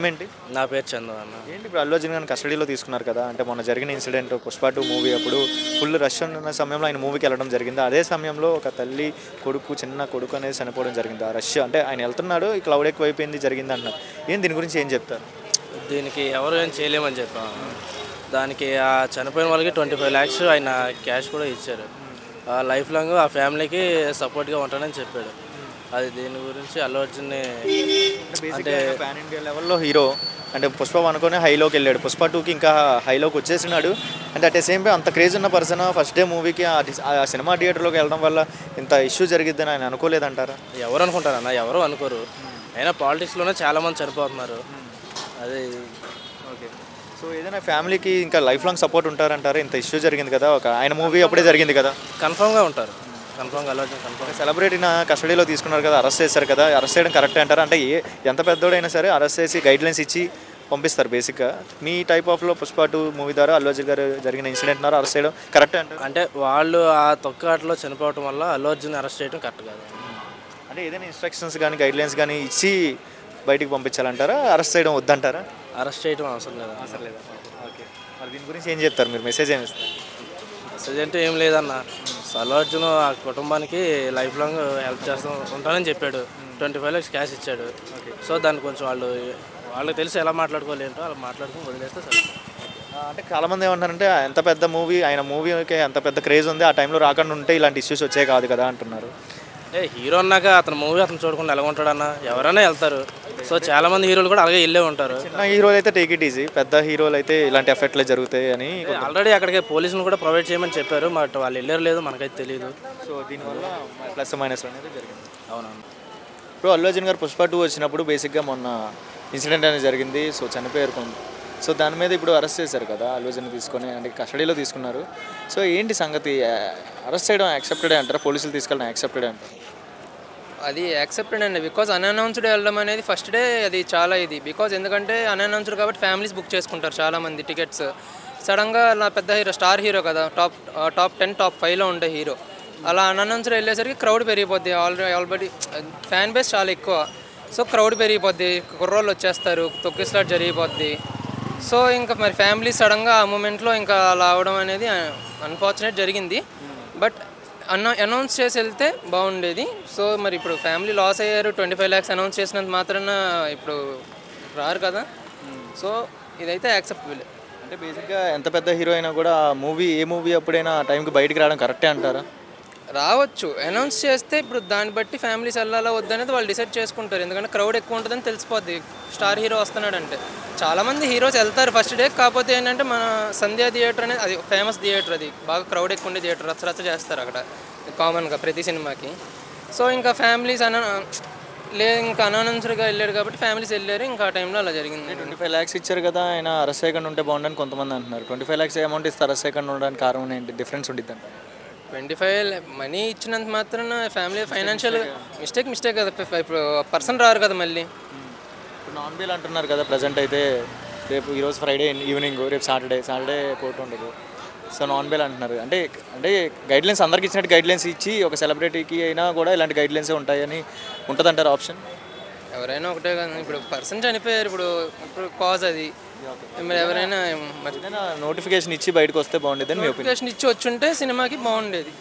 ఏంటి? నా పేరు చందు అన్న. ఏంటి ఇప్పుడు అల్లు అర్జున్ గారిని కస్టడీలో తీసుకున్నారు కదా, అంటే మొన్న జరిగిన ఇన్సిడెంట్ పుష్ప 2 మూవీ అప్పుడు ఫుల్ రష్ ఉన్న సమయంలో ఆయన మూవీకి వెళ్ళడం జరిగింది. అదే సమయంలో ఒక తల్లి చిన్న కొడుకు అనేది చనిపోవడం జరిగింది. ఆ రష్ అంటే ఆయన వెళ్తున్నాడు, ఈ క్లౌడ్ ఎక్కువైపోయింది జరిగింది అంటున్నారు. దీని గురించి ఏం చెప్తారు? దీనికి ఎవరు ఏం చేయలేమని చెప్పాము. దానికి ఆ చనిపోయిన వాళ్ళకి 25 lakhs ఆయన క్యాష్ కూడా ఇచ్చారు. లైఫ్ లాంగ్ ఆ ఫ్యామిలీకి సపోర్ట్గా ఉంటానని చెప్పాడు. అది దీని గురించి అల్లు అర్జున్ని అంటే పాన్ ఇండియా లెవెల్లో హీరో అంటే పుష్ప 1 హైలోకి వెళ్ళాడు, పుష్ప 2కి ఇంకా హైలోకి వచ్చేసినాడు. అంటే అట్ ద సేమ్ టైం అంత క్రేజ్ ఉన్న పర్సన్ ఫస్ట్ డే మూవీకి ఆ సినిమా థియేటర్లోకి వెళ్ళడం వల్ల ఇంత ఇష్యూ జరిగిద్దని ఆయన అనుకోలేదంటారా? ఎవరు అనుకుంటారన్న, ఎవరు అనుకోరు. అయినా పాలిటిక్స్లోనే చాలామంది చనిపోతున్నారు. అది ఓకే. సో ఏదైనా ఫ్యామిలీకి ఇంకా లైఫ్ లాంగ్ సపోర్ట్ ఉంటారంటారా? ఇంత ఇష్యూ జరిగింది కదా, ఒక ఆయన మూవీ అప్పుడే జరిగింది కదా. కన్ఫామ్గా ఉంటారు. కన్ఫామ్గా అల్లు అర్జున్ కన్ఫామ్. సెలబ్రిటీని కస్టడీలో తీసుకున్నారు కదా, అరెస్ట్ చేశారు కదా, అరెస్ట్ చేయడం కరెక్టే అంటారా? అంటే ఎంత పెద్దోడైనా సరే అరెస్ట్ చేసి గైడ్లైన్స్ ఇచ్చి పంపిస్తారు బేసిక్గా. మీ టైప్ ఆఫ్లో పుష్ప 2 మూవీ ద్వారా అల్లు అర్జున్ గారు జరిగిన ఇన్సిడెంట్ ద్వారా అరెస్ట్ చేయడం కరెక్టే అంటారు? అంటే వాళ్ళు ఆ తొక్కాటలో చనిపోవటం వల్ల అల్లు అర్జున్ అరెస్ట్ చేయడం కరెక్ట్ కాదు. అంటే ఏదైనా ఇన్స్ట్రక్షన్స్ కానీ గైడ్లైన్స్ కానీ ఇచ్చి బయటికి పంపించాలంటారా, అరెస్ట్ చేయడం వద్దంటారా? అరెస్ట్ చేయడం అవసరం లేదు. అవసరం లేదా? ఓకే. మరి దీని గురించి ఏం చెప్తారు మీరు? మెసేజ్ ఏమి ఇస్తారు? మెసేజ్ అంటే ఏం లేదన్న. అల్లు అర్జున్ ఆ కుటుంబానికి లైఫ్ లాంగ్ హెల్ప్ చేస్తూ ఉంటానని చెప్పాడు. 25 lakhs క్యాష్ ఇచ్చాడు. సో దాన్ని కొంచెం వాళ్ళకి తెలిసి ఎలా మాట్లాడుకోలేంటో అలా మాట్లాడుకుని వదిలేస్తే సరే. అంటే చాలామంది ఏమంటారంటే ఎంత పెద్ద మూవీ, ఆయన మూవీకి ఎంత పెద్ద క్రేజ్ ఉంది, ఆ టైంలో రాకుండా ఉంటే ఇలాంటి ఇష్యూస్ వచ్చే కాదు కదా అంటున్నారు. హీరో అన్నాక అతను మూవీ అతను చూడకుండా ఎలా ఉంటాడన్న, ఎవరైనా వెళ్తారు. సో చాలామంది హీరోలు కూడా అలాగే వెళ్ళే ఉంటారు. చిన్న హీరోలు అయితే టేక్ ఇట్ ఈజీ, పెద్ద హీరోలు అయితే ఇలాంటి ఎఫెక్ట్లే జరుగుతాయి అని ఆల్రెడీ అక్కడికి పోలీసులు కూడా ప్రొవైడ్ చేయమని చెప్పారు. బట్ వాళ్ళు వెళ్ళారు లేదు మనకైతే తెలియదు. సో దీనివల్ల ప్లస్ మైనస్ అనేది జరిగింది. అవునవును. ఇప్పుడు అల్లు అర్జున్ గారు పుష్ప 2 వచ్చినప్పుడు బేసిక్గా మొన్న ఇన్సిడెంట్ అనేది జరిగింది. సో చనిపోయారు కొంత. సో దాని మీద ఇప్పుడు అరెస్ట్ చేశారు కదా అల్లు అర్జున్ తీసుకొని, అంటే కస్టడీలో తీసుకున్నారు. సో ఏంటి సంగతి? అరెస్ట్ చేయడం యాక్సెప్టెడ్ అంటారా, పోలీసులు తీసుకెళ్ళడం యాక్సెప్టెడ్ అంటారు? అది యాక్సెప్టెడ్ అండి. బికాజ్ అన్అనౌన్స్డ్ వెళ్ళడం అనేది ఫస్ట్ డే అది చాలా ఇది. బికాజ్ ఎందుకంటే అన్అనౌన్స్డ్ కాబట్టి ఫ్యామిలీస్ బుక్ చేసుకుంటారు చాలామంది టికెట్స్. సడన్గా నా పెద్ద హీరో, స్టార్ హీరో కదా, టాప్ 10 టాప్ 5లో ఉండే హీరో, అలా అన్అనౌన్స్డ్ వెళ్ళేసరికి క్రౌడ్ పెరిగిపోద్ది. ఆల్రెడీ ఫ్యాన్ బేస్ చాలా ఎక్కువ. సో క్రౌడ్ పెరిగిపోద్ది, కుర్రోళ్ళు వచ్చేస్తారు, తొక్కిస్లాట్ జరిగిపోద్ది. సో ఇంకా మరి ఫ్యామిలీ సడన్గా ఆ మూమెంట్లో ఇంకా అలా అవడం అనేది అన్ఫార్చునేట్ జరిగింది. బట్ అనౌన్స్ చేసి వెళ్తే బాగుండేది. సో మరి ఇప్పుడు ఫ్యామిలీ లాస్ అయ్యారు. 25 lakhs అనౌన్స్ చేసినంత మాత్రాన ఇప్పుడు రారు కదా. సో ఇదైతే యాక్సెప్టబుల్. అంటే బేసిక్గా ఎంత పెద్ద హీరో అయినా కూడా ఏ మూవీ అప్పుడైనా ఆ టైంకి బయటికి రావడం కరెక్టే అంటారా? రావచ్చు. అనౌన్స్ చేస్తే ఇప్పుడు దాన్ని బట్టి ఫ్యామిలీస్ వెళ్ళాలా వద్దనేది వాళ్ళు డిసైడ్ చేసుకుంటారు. ఎందుకంటే క్రౌడ్ ఎక్కువ ఉంటుందని తెలిసిపోద్ది స్టార్ హీరో వస్తున్నాడంటే. చాలామంది హీరోస్ వెళ్తారు ఫస్ట్ డే. కాకపోతే ఏంటంటే మన సంధ్యా థియేటర్ అనేది అది ఫేమస్ థియేటర్, అది బాగా క్రౌడ్ ఎక్కువ ఉండే థియేటర్, రచ్చరచ్చ చేస్తారు అక్కడ కామన్గా ప్రతి సినిమాకి. సో ఇంకా ఫ్యామిలీస్ లేదు ఇంకా అనౌన్స్డ్గా వెళ్ళారు కాబట్టి ఫ్యామిలీస్ వెళ్ళారు. ఇంకా ఆ టైంలో అలా జరిగింది. 25 lakhs ఇచ్చారు కదా, ఆయన అరెస్ట్ చేయకుండా ఉంటే బాగుండని కొంతమంది అంటున్నారు. 25 lakhs అమౌంట్ ఇస్తే అరెస్ట్ చేయకుండా ఉండడానికి కారణం ఏంటి? డిఫరెన్స్ ఉండిద్ది అంట. 25 మనీ ఇచ్చినంత మాత్రాన ఫ్యామిలీ ఫైనాన్షియల్ మిస్టేక్ కదా. ఇప్పుడు పర్సన్ రారు కదా మళ్ళీ. ఇప్పుడు నాన్ బెయిల్ అంటున్నారు కదా ప్రజెంట్ అయితే. రేపు ఈరోజు ఫ్రైడే ఈవినింగ్, రేపు సాటర్డే కోర్టు ఉండదు. సో నాన్ బెయిల్ అంటున్నారు. అంటే గైడ్లైన్స్ అందరికి ఇచ్చినట్టు గైడ్లైన్స్ ఇచ్చి ఒక సెలబ్రిటీకి అయినా కూడా ఇలాంటి గైడ్లైన్సే ఉంటాయని ఉంటుందంటారు ఆప్షన్? ఎవరైనా ఒకటే కదా. ఇప్పుడు పర్సన్ చనిపోయారు, ఇప్పుడు కాజ్ అది. మరి ఎవరైనా నోటిఫికేషన్ ఇచ్చి బయటకు వస్తే బాగుండేది అని మీ ఒపీనియన్? నోటిఫికేషన్ ఇచ్చి వచ్చుంటే సినిమాకి బాగుండేది.